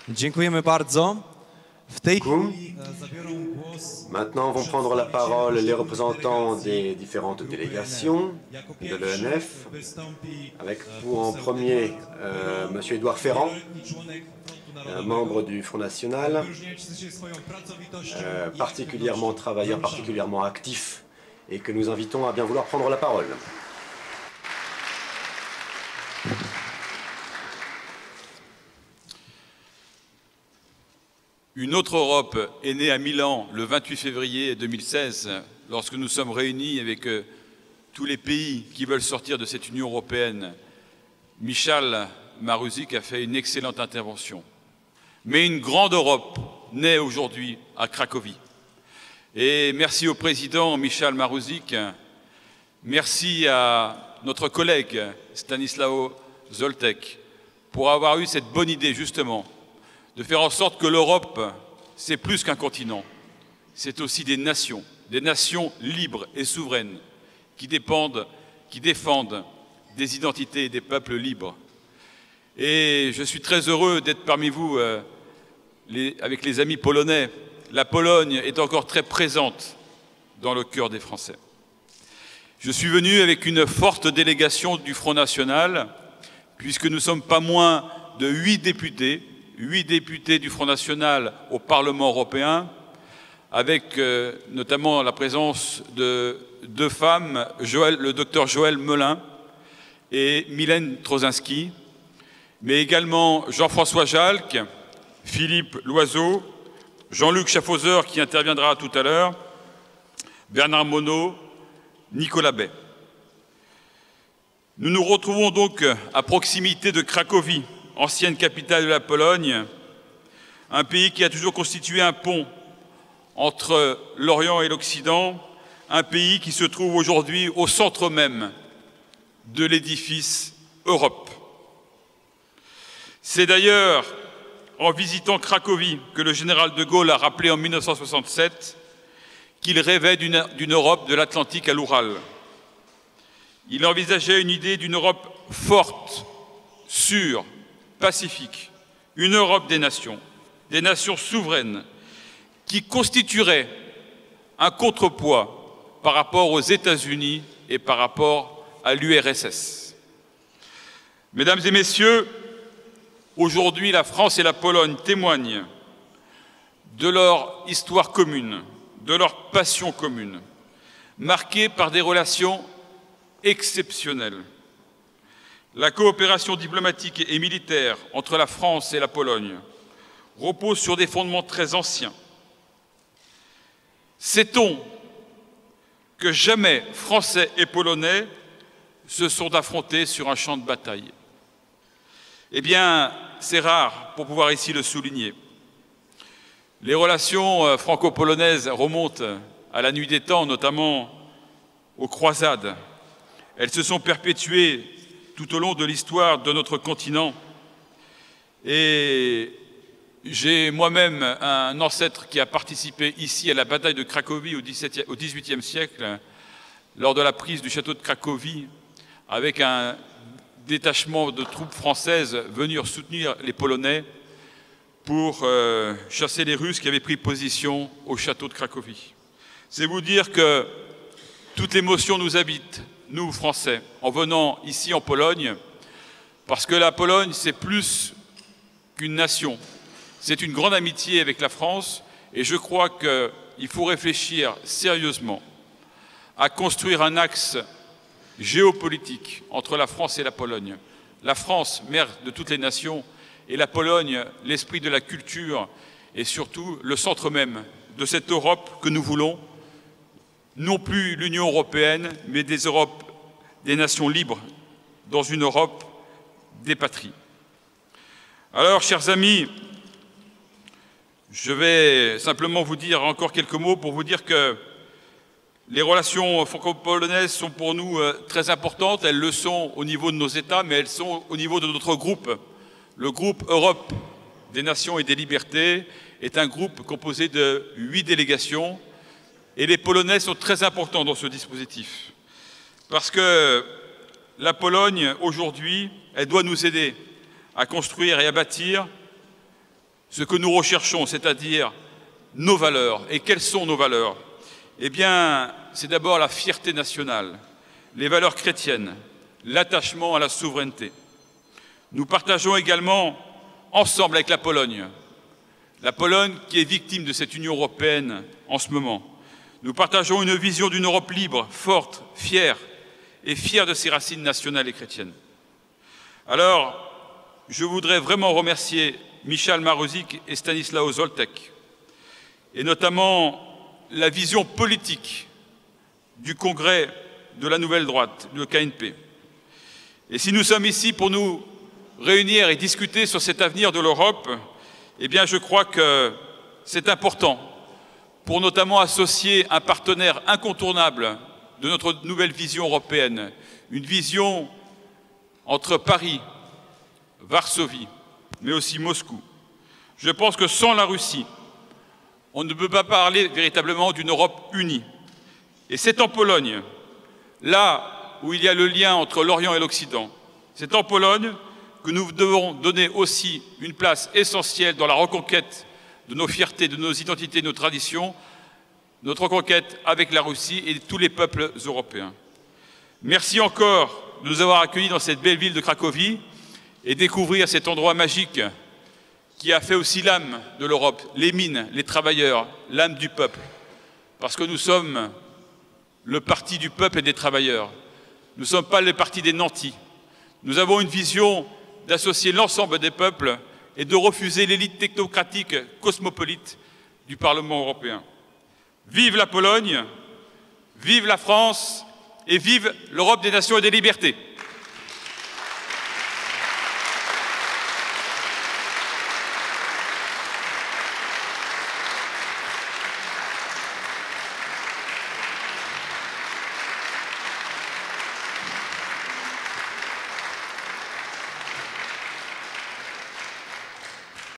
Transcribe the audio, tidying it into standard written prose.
Dziękujemy bardzo. W tej Beaucoup. chwili zabiorą głos Maintenant vont prendre la parole les représentants des différentes délégations jako de pierwszy l'ENF, wystąpi avec pour en premier M. Édouard Ferrand, członek Frontu Narodowego. membre du Front National, Wyróżniający się swoją pracowitością i particulièrement travailleur, particulièrement actif, et que nous invitons à bien vouloir prendre la parole. Une autre Europe est née à Milan le 28 février 2016, lorsque nous sommes réunis avec tous les pays qui veulent sortir de cette Union européenne. Michal Maruzic a fait une excellente intervention. Mais une grande Europe naît aujourd'hui à Cracovie. Et merci au président Michal Maruzic, merci à notre collègue Stanislaw Zoltek pour avoir eu cette bonne idée justement de faire en sorte que l'Europe, c'est plus qu'un continent, c'est aussi des nations libres et souveraines qui défendent des identités et des peuples libres. Et je suis très heureux d'être parmi vous avec les amis polonais. La Pologne est encore très présente dans le cœur des Français. Je suis venu avec une forte délégation du Front National, puisque nous ne sommes pas moins de 8 députés du Front National au Parlement européen, avec notamment la présence de 2 femmes, le docteur Joël Melin et Mylène Troszczynski, mais également Jean-François Jalc, Philippe Loiseau, Jean-Luc Schaffhauser qui interviendra tout à l'heure, Bernard Monod, Nicolas Bay. Nous nous retrouvons donc à proximité de Cracovie, ancienne capitale de la Pologne, un pays qui a toujours constitué un pont entre l'Orient et l'Occident, un pays qui se trouve aujourd'hui au centre même de l'édifice Europe. C'est d'ailleurs en visitant Cracovie que le général de Gaulle a rappelé en 1967 qu'il rêvait d'une Europe de l'Atlantique à l'Oural. Il envisageait une idée d'une Europe forte, sûre, pacifique, une Europe des nations souveraines, qui constituerait un contrepoids par rapport aux États-Unis et par rapport à l'URSS. Mesdames et messieurs, aujourd'hui, la France et la Pologne témoignent de leur histoire commune, de leur passion commune, marquée par des relations exceptionnelles. La coopération diplomatique et militaire entre la France et la Pologne repose sur des fondements très anciens. Sait-on que jamais Français et Polonais se sont affrontés sur un champ de bataille? Eh bien, c'est rare pour pouvoir ici le souligner. Les relations franco-polonaises remontent à la nuit des temps, notamment aux croisades. Elles se sont perpétuées tout au long de l'histoire de notre continent. Et j'ai moi-même un ancêtre qui a participé ici à la bataille de Cracovie au XVIIIe siècle, lors de la prise du château de Cracovie, avec un détachement de troupes françaises venir soutenir les Polonais pour chasser les Russes qui avaient pris position au château de Cracovie. C'est vous dire que toute l'émotion nous habite, nous, Français, en venant ici en Pologne, parce que la Pologne, c'est plus qu'une nation. C'est une grande amitié avec la France et je crois qu'il faut réfléchir sérieusement à construire un axe géopolitique entre la France et la Pologne. La France, mère de toutes les nations, et la Pologne, l'esprit de la culture et surtout le centre même de cette Europe que nous voulons, non plus l'Union européenne, mais des nations libres dans une Europe des patries. Alors, chers amis, je vais simplement vous dire encore quelques mots pour vous dire que les relations franco-polonaises sont pour nous très importantes. Elles le sont au niveau de nos États, mais elles sont au niveau de notre groupe. Le groupe Europe des nations et des libertés est un groupe composé de 8 délégations. Et les Polonais sont très importants dans ce dispositif. Parce que la Pologne, aujourd'hui, elle doit nous aider à construire et à bâtir ce que nous recherchons, c'est-à-dire nos valeurs. Et quelles sont nos valeurs? Eh bien, c'est d'abord la fierté nationale, les valeurs chrétiennes, l'attachement à la souveraineté. Nous partageons également, ensemble avec la Pologne qui est victime de cette Union européenne en ce moment, nous partageons une vision d'une Europe libre, forte, fière de ses racines nationales et chrétiennes. Alors, je voudrais vraiment remercier Michal Maruzik et Stanislaw Żoltek, et notamment la vision politique du Congrès de la Nouvelle Droite, le KNP. Et si nous sommes ici pour nous réunir et discuter sur cet avenir de l'Europe, eh bien je crois que c'est important pour notamment associer un partenaire incontournable de notre nouvelle vision européenne, une vision entre Paris, Varsovie, mais aussi Moscou. Je pense que sans la Russie, on ne peut pas parler véritablement d'une Europe unie. Et c'est en Pologne, là où il y a le lien entre l'Orient et l'Occident, c'est en Pologne que nous devons donner aussi une place essentielle dans la reconquête de nos fiertés, de nos identités, de nos traditions, notre reconquête avec la Russie et tous les peuples européens. Merci encore de nous avoir accueillis dans cette belle ville de Cracovie et découvrir cet endroit magique qui a fait aussi l'âme de l'Europe, les mines, les travailleurs, l'âme du peuple. Parce que nous sommes le parti du peuple et des travailleurs. Nous ne sommes pas le parti des nantis. Nous avons une vision d'associer l'ensemble des peuples et de refuser l'élite technocratique cosmopolite du Parlement européen. Vive la Pologne, vive la France et vive l'Europe des nations et des libertés.